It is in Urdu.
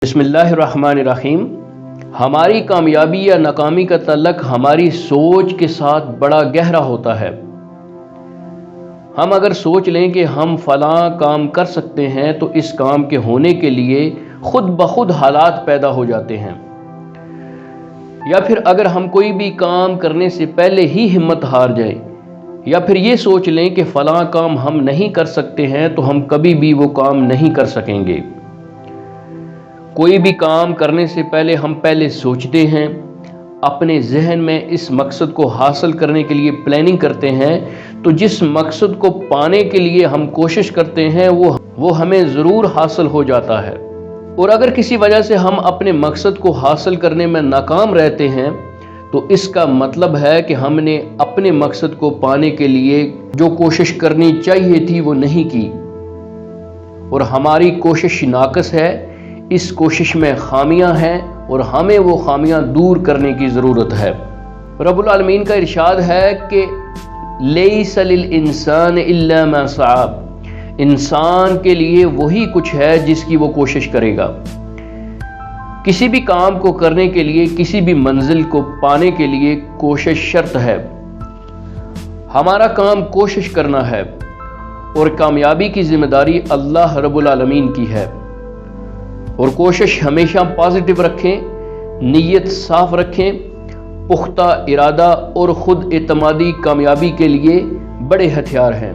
بسم اللہ الرحمن الرحیم۔ ہماری کامیابی یا ناکامی کا تعلق ہماری سوچ کے ساتھ بڑا گہرا ہوتا ہے۔ ہم اگر سوچ لیں کہ ہم فلاں کام کر سکتے ہیں تو اس کام کے ہونے کے لیے خود بخود حالات پیدا ہو جاتے ہیں، یا پھر اگر ہم کوئی بھی کام کرنے سے پہلے ہی ہمت ہار جائیں، یا پھر یہ سوچ لیں کہ فلاں کام ہم نہیں کر سکتے ہیں تو ہم کبھی بھی وہ کام نہیں کر سکیں گے۔ کوئی بھی کام کرنے سے پہلے ہم سوچتے ہیں، اپنے ذہن میں اس مقصد کو حاصل کرنے کے لیے پلاننگ کرتے ہیں، تو جس مقصد کو پانے کے لیے ہم کوشش کرتے ہیں وہ ہمیں ضرور حاصل ہو جاتا ہے۔ اور اگر کسی وجہ سے ہم اپنے مقصد کو حاصل کرنے میں ناکام رہتے ہیں تو اس کا مطلب ہے کہ ہم نے اپنے مقصد کو پانے کے لیے جو کوشش کرنی چاہیے تھی وہ نہیں کی، اور ہماری کوشش ناقص ہے، اس کوشش میں خامیاں ہیں اور ہمیں وہ خامیاں دور کرنے کی ضرورت ہے۔ رب العالمین کا ارشاد ہے کہ لیس للانسان الا ما سعی، انسان کے لیے وہی کچھ ہے جس کی وہ کوشش کرے گا۔ کسی بھی کام کو کرنے کے لیے، کسی بھی منزل کو پانے کے لیے کوشش شرط ہے۔ ہمارا کام کوشش کرنا ہے، اور کامیابی کی ذمہ داری اللہ رب العالمین کی ہے۔ اور کوشش ہمیشہ پازیٹیو رکھیں، نیت صاف رکھیں، پختہ ارادہ اور خود اعتمادی کامیابی کے لیے بڑے ہتھیار ہیں۔